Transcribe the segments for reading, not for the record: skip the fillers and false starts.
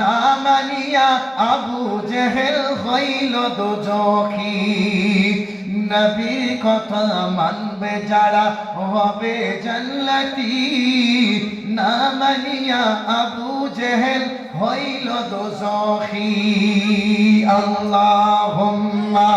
না মানিয়া আবু জেহেল হইল দোজখী। নবীর কথা মানবে যারা হবে জান্নাতি, না মানিয়া আবু জেহেল হইল দোজখী। আল্লাহুম্মা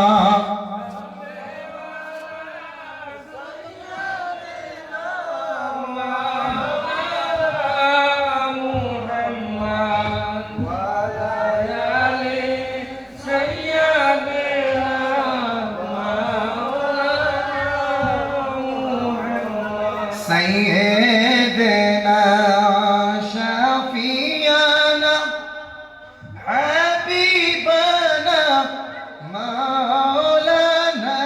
سيدنا شفيعنا حبيبنا مولانا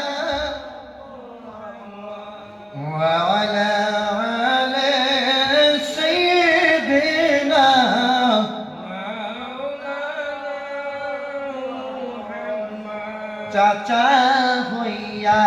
وعلى آل سيدنا চাচা হইয়া